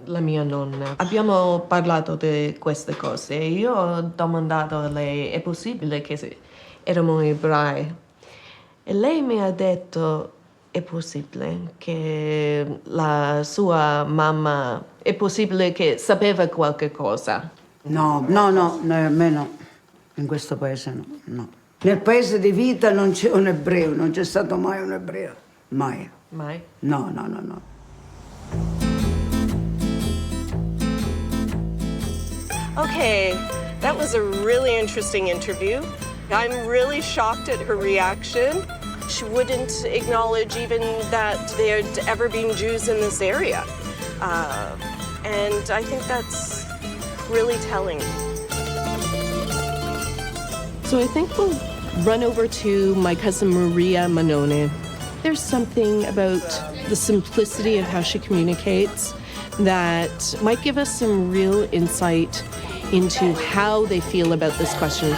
La mia nonna. Abbiamo parlato di queste cose e io ho domandato a lei, è possibile che eravamo ebrei? E lei mi ha detto, è possibile che la sua mamma, è possibile che sapeva qualche cosa? No, nemmeno in questo paese no. Nel paese di vita non c'è un ebreo, non c'è stato mai un ebreo. Mai. Mai? No. Okay, that was a really interesting interview. I'm really shocked at her reaction. She wouldn't acknowledge even that there had ever been Jews in this area. And I think that's really telling. So I think we'll run over to my cousin Maria Manone. There's something about the simplicity of how she communicates that might give us some real insight into how they feel about this question.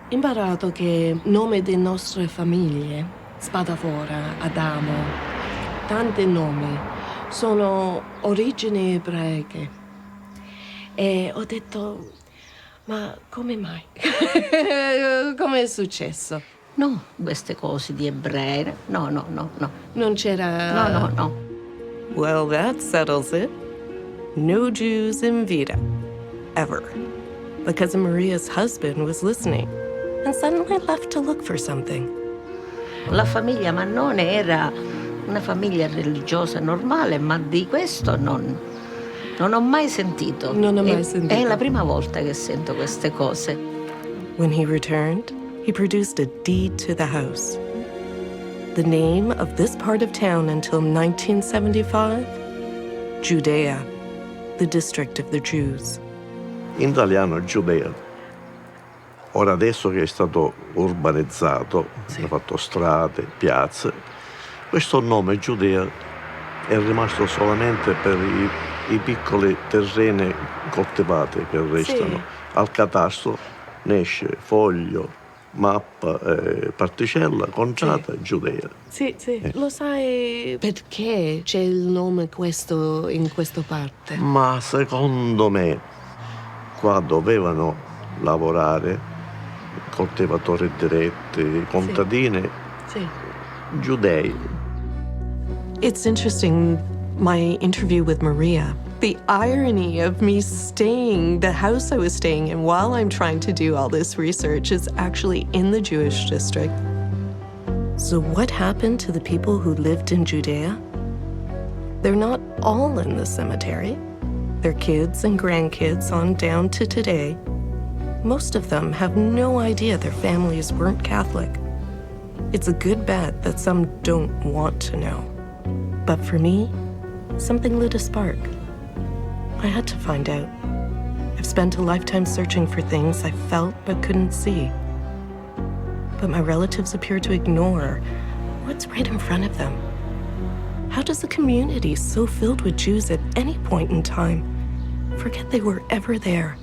Imparato che nome delle nostre famiglie, Spadafora, Adamo, tanti nomi, sono origini ebraiche. E ho detto, ma come mai? Come è successo? No, queste cose di ebrei, no. Non c'era... No. Well, that settles it. No Jews in Vita. Ever. Because Maria's husband was listening and suddenly left to look for something. La famiglia Mannone era una famiglia religiosa normale, ma di questo non ho mai sentito. Non ho mai sentito. È la prima volta che sento queste cose. When he returned, he produced a deed to the house. The name of this part of town until 1975? Judea, the district of the Jews. In italiano Giudea. Ora adesso che è stato urbanizzato, hanno fatto strade, piazze, questo nome Giudea è rimasto solamente per i piccoli terreni coltivati che restano. Al catasto ne esce foglio, mappa, particella, contrada, Giudea. Sì. Lo sai perché c'è il nome questo in questa parte? Ma secondo me qua dovevano lavorare coltivatori diretti, contadini, giudei. It's interesting, my interview with Maria, the irony of me staying, the house I was staying in while I'm trying to do all this research is actually in the Jewish district. So what happened to the people who lived in Judea? They're not all in the cemetery. Their kids and grandkids on down to today. Most of them have no idea their families weren't Catholic. It's a good bet that some don't want to know. But for me, something lit a spark. I had to find out. I've spent a lifetime searching for things I felt but couldn't see. But my relatives appear to ignore what's right in front of them. How does a community so filled with Jews at any point in time forget they were ever there?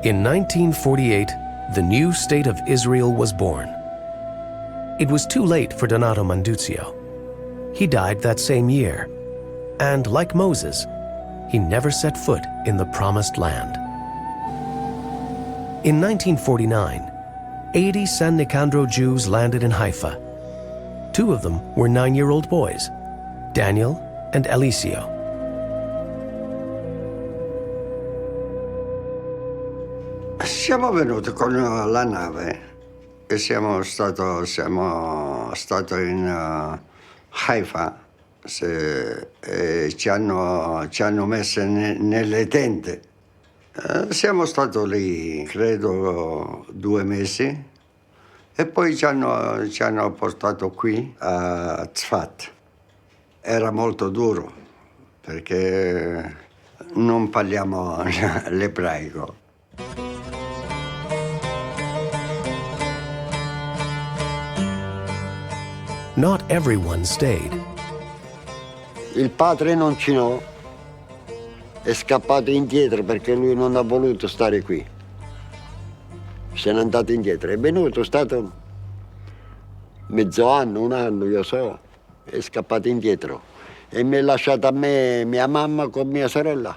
In 1948, the new state of Israel was born. It was too late for Donato Manduzio. He died that same year, and like Moses, he never set foot in the promised land. In 1949, 80 San Nicandro Jews landed in Haifa. 2 of them were 9-year-old boys, Daniel and Eliseo. Siamo venuti con la nave e siamo stato in Haifa e ci hanno messo nelle tende. Siamo stati lì, credo, 2 mesi e poi ci hanno portato qui a Tzfat. Era molto duro perché non parliamo l'ebraico. Not everyone stayed. Il padre non ce n'ho, è scappato indietro perché lui non ha voluto stare qui. Se n'è andato indietro, è venuto, è stato mezzo anno, 1 anno, io so, è scappato indietro e mi ha lasciato a me, mia mamma con mia sorella.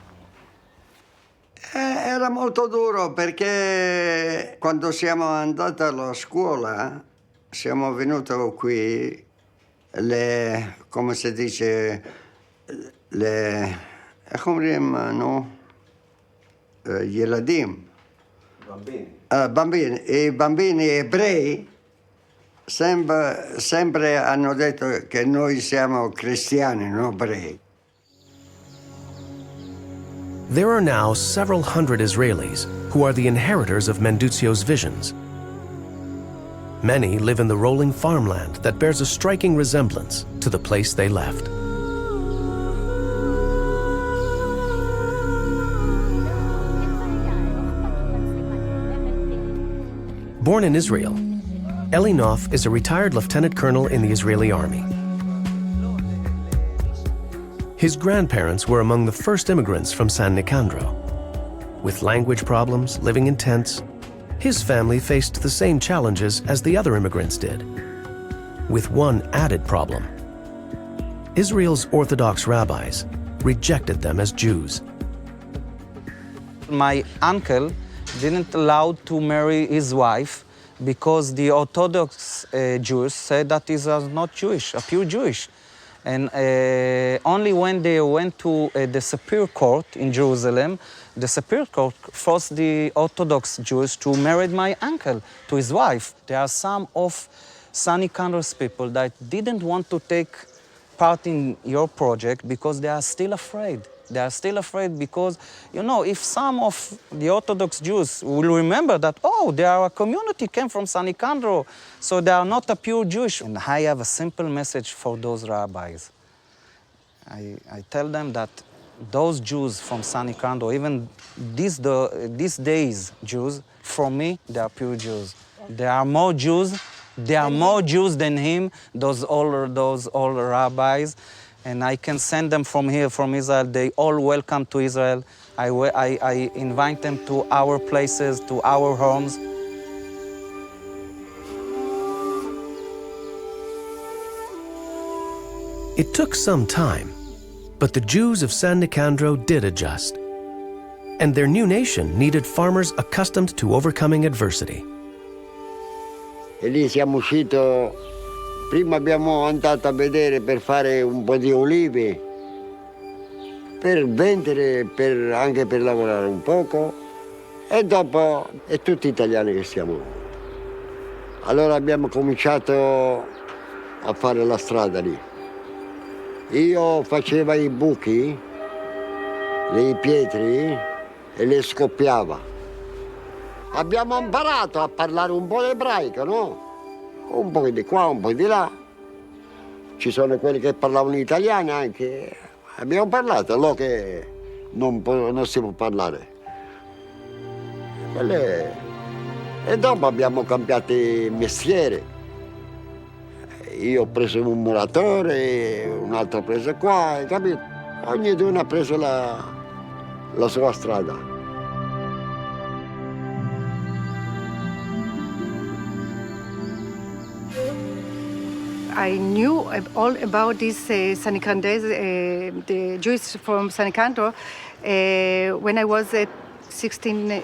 Era molto duro perché quando siamo andati alla scuola siamo venuti qui, come si dice, gli eladim. Bambini. I bambini ebrei sempre hanno detto che noi siamo cristiani, non ebrei. There are now several hundred Israelis who are the inheritors of Manduzio's visions. Many live in the rolling farmland that bears a striking resemblance to the place they left. Born in Israel, Elinov is a retired lieutenant colonel in the Israeli army. His grandparents were among the first immigrants from San Nicandro. With language problems, living in tents, his family faced the same challenges as the other immigrants did, with one added problem. Israel's Orthodox rabbis rejected them as Jews. My uncle didn't allow to marry his wife because the Orthodox Jews said that he was not Jewish, a pure Jewish. And only when they went to the Superior Court in Jerusalem, the Supreme Court forced the Orthodox Jews to marry my uncle to his wife. There are some of Nicandro's people that didn't want to take part in your project because they are still afraid. They are still afraid because, you know, if some of the Orthodox Jews will remember that, oh, they are a community came from Nicandro, so they are not a pure Jewish. And I have a simple message for those rabbis. I tell them that those Jews from Nicandro, even these days Jews, for me, they are pure Jews. There are more Jews. There are more Jews than him, those old rabbis. And I can send them from here, from Israel. They all welcome to Israel. I invite them to our places, to our homes. It took some time, but the Jews of San Nicandro did adjust. And their new nation needed farmers accustomed to overcoming adversity. E lì siamo usciti, prima abbiamo andato a vedere per fare un po' di olive, per vendere, anche per lavorare un poco, e dopo è tutti italiani che siamo. Allora abbiamo cominciato a fare la strada lì. Io facevo i buchi, le pietre, e le scoppiava. Abbiamo imparato a parlare un po' l'ebraico, no? Un po' di qua, un po' di là. Ci sono quelli che parlavano italiano anche. Abbiamo parlato, allora che non si può parlare. E dopo abbiamo cambiato mestiere. Io ho preso un muratore, un altro ha preso qua, hai capito? Ognuno ha preso la sua strada. I knew all about these San Nicandrese, the Jews from San Nicandro, when I was 13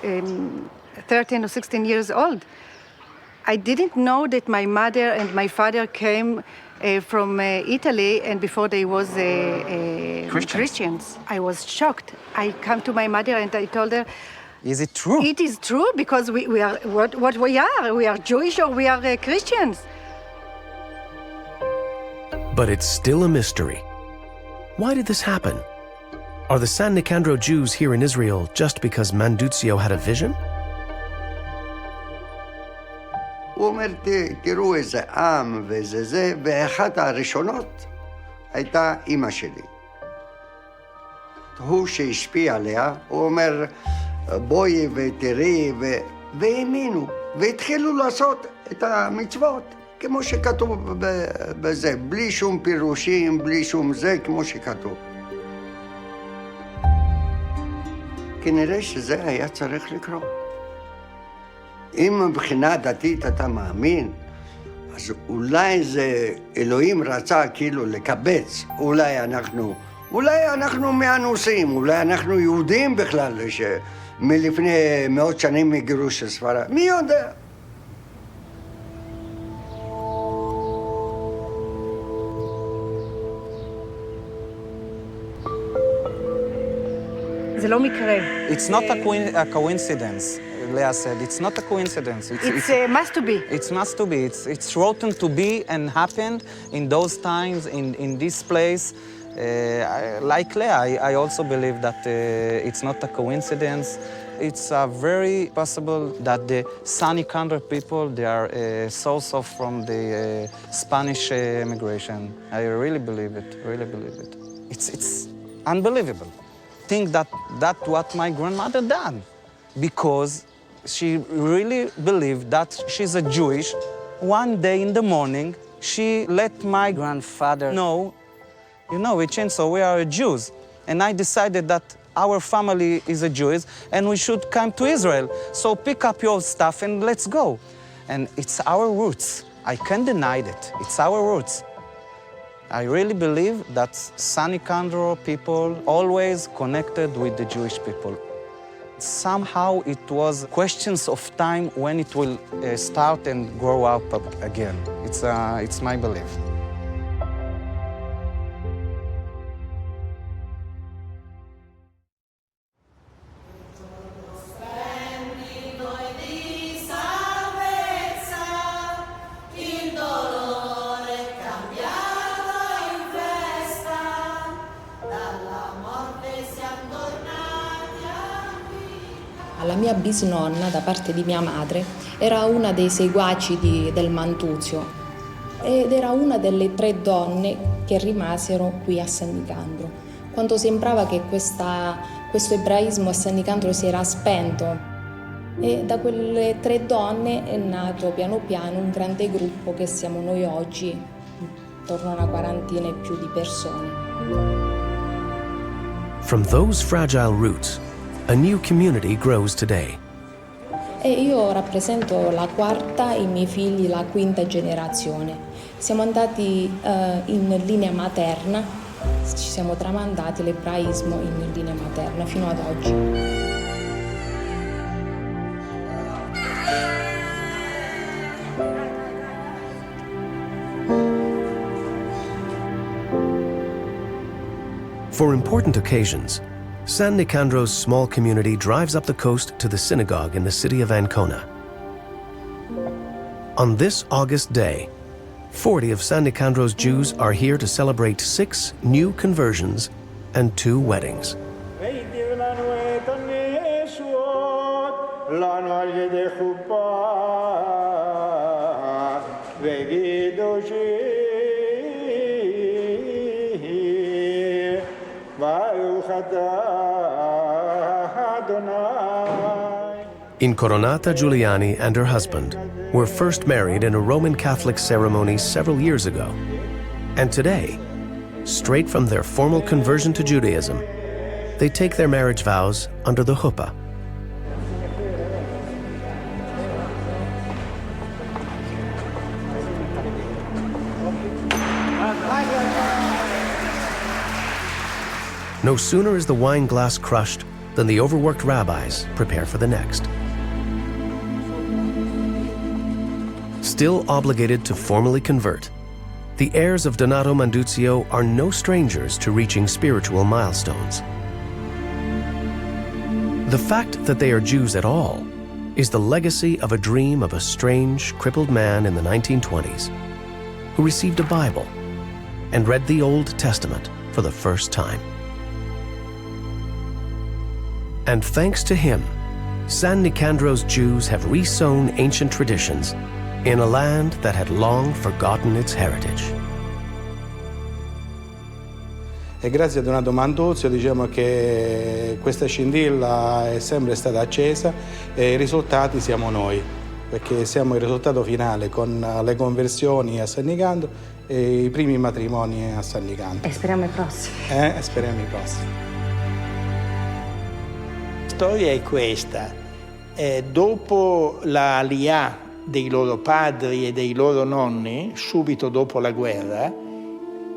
or 16 years old. I didn't know that my mother and my father came from Italy, and before they was Christians. I was shocked. I came to my mother and I told her, is it true? It is true, because we are what we are. We are Jewish or we are Christians. But it's still a mystery. Why did this happen? Are the San Nicandro Jews here in Israel just because Manduzio had a vision? הוא אומר, תראו איזה עם ואיזה זה, ואחת הראשונות הייתה אימא שלי. הוא שהשפיע עליה, הוא אומר, בואי ותראי, והאמינו, והתחילו לעשות את המצוות, כמו שכתוב בזה, בלי שום פירושים, בלי שום זה, כמו שכתוב. כנראה שזה היה צריך לקרות. אם מבחינה דתית אתה מאמין, אז אולי זה אלוהים רצה כאילו לקבץ, אולי אנחנו מאנוסים, אולי אנחנו יהודים בכלל, מלפני מאות שנים מגירוש הספרד, מי יודע? זה לא מקרה. It's not a coincidence. Leah said, it's not a coincidence. It must to be. It must to be. It's written to be and happened in those times, in this place. Like Leah, I also believe that it's not a coincidence. It's very possible that the San Nicandro people, they are source of from the Spanish immigration. I really believe it, really believe it. It's unbelievable. Think that that's what my grandmother done, because she really believed that she's a Jewish. One day in the morning, she let my grandfather know, you know, we changed, so we are Jews. And I decided that our family is a Jewish and we should come to Israel. So pick up your stuff and let's go. And it's our roots. I can't deny it. It's our roots. I really believe that San Nicandro people always connected with the Jewish people. Somehow it was questions of time when it will start and grow up again. It's my belief. mia bisnonna, da parte di mia madre, era una dei seguaci del Mantuzio ed era una delle 3 donne che rimasero qui a San Nicandro, quando sembrava che questo ebraismo a San Nicandro si era spento. E da quelle 3 donne è nato piano piano un grande gruppo che siamo noi oggi, intorno a una quarantina e più di persone. From those fragile roots, a new community grows today. E io rappresento la 4ª, i miei figli la 5ª generazione. Siamo andati in linea materna, ci siamo tramandati l'ebraismo in linea materna fino ad oggi. For important occasions, San Nicandro's small community drives up the coast to the synagogue in the city of Ancona. On this August day, 40 of San Nicandro's Jews are here to celebrate 6 new conversions and 2 weddings. Incoronata Giuliani and her husband were first married in a Roman Catholic ceremony several years ago. And today, straight from their formal conversion to Judaism, they take their marriage vows under the chuppah. No sooner is the wine glass crushed than the overworked rabbis prepare for the next. Still obligated to formally convert, the heirs of Donato Manduzio are no strangers to reaching spiritual milestones. The fact that they are Jews at all is the legacy of a dream of a strange, crippled man in the 1920s who received a Bible and read the Old Testament for the first time. And thanks to him, San Nicandro's Jews have resown ancient traditions in a land that had long forgotten its heritage. E grazie a Donato Manduzio diciamo che questa scintilla è sempre stata accesa e i risultati siamo noi, perché siamo il risultato finale con le conversioni a San Nicandro e i primi matrimoni a San Nicandro. E speriamo i prossimi. Speriamo i prossimi. La storia è questa. Dopo la Aliyah dei loro padri e dei loro nonni, subito dopo la guerra,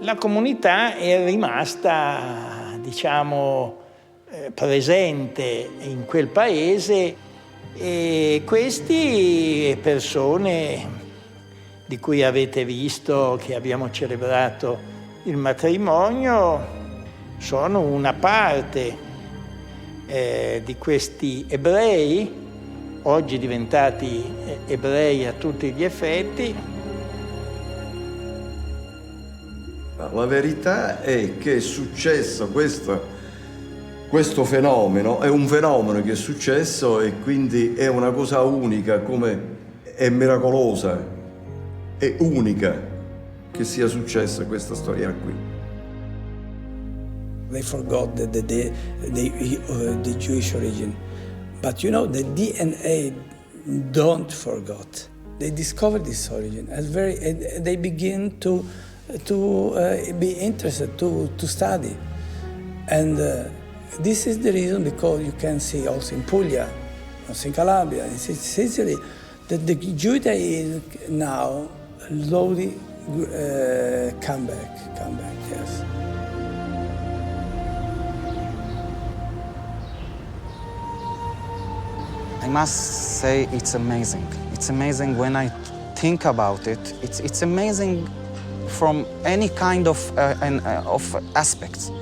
la comunità è rimasta, diciamo, presente in quel paese e queste persone di cui avete visto che abbiamo celebrato il matrimonio sono una parte di questi ebrei, oggi diventati ebrei a tutti gli effetti. La verità è che è successo questo fenomeno, è un fenomeno che è successo e quindi è una cosa unica, come è miracolosa, è unica che sia successa questa storia qui. They forgot the Jewish origin. But you know, the DNA don't forget. They discovered this origin. They begin to be interested, to study. And this is the reason, because you can see also in Puglia, also in Calabria, in Sicily, that the Judaism now slowly come back, yes. I must say it's amazing. It's amazing when I think about it. It's amazing from any kind of aspects.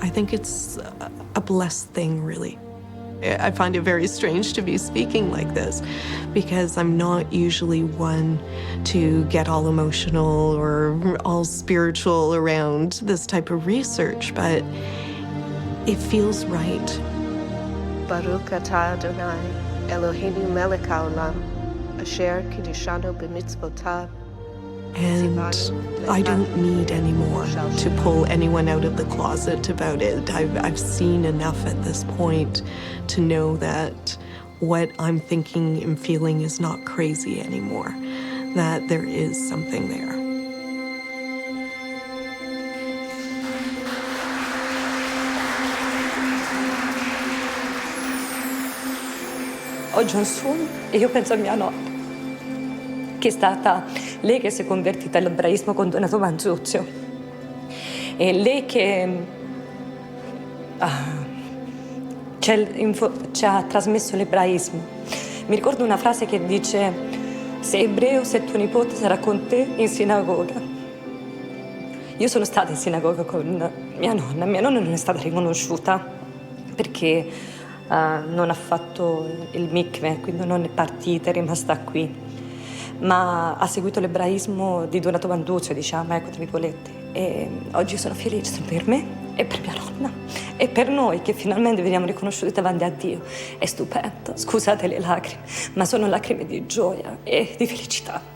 I think it's blessed thing, really. I find it very strange to be speaking like this because I'm not usually one to get all emotional or all spiritual around this type of research, but it feels right. Baruch atah Adonai, Eloheinu melech haolam, asher kiddushanu b'mitzvotav. And I don't need anymore to pull anyone out of the closet about it. I've seen enough at this point to know that what I'm thinking and feeling is not crazy anymore, that there is something there. Oggi ho un sogno e io penso a mia nonna, che è stata lei che si è convertita all'ebraismo con Donato Manzuzio. E lei che ci ha trasmesso l'ebraismo. Mi ricordo una frase che dice: sei ebreo se tuo nipote sarà con te in sinagoga. Io sono stata in sinagoga con mia nonna non è stata riconosciuta perché non ha fatto il mikveh, quindi non è partita, è rimasta qui. Ma ha seguito l'ebraismo di Donato Manzuzio, diciamo, ecco, tra virgolette. E oggi sono felice per me e per mia nonna e per noi che finalmente veniamo riconosciuti davanti a Dio. È stupendo, scusate le lacrime, ma sono lacrime di gioia e di felicità.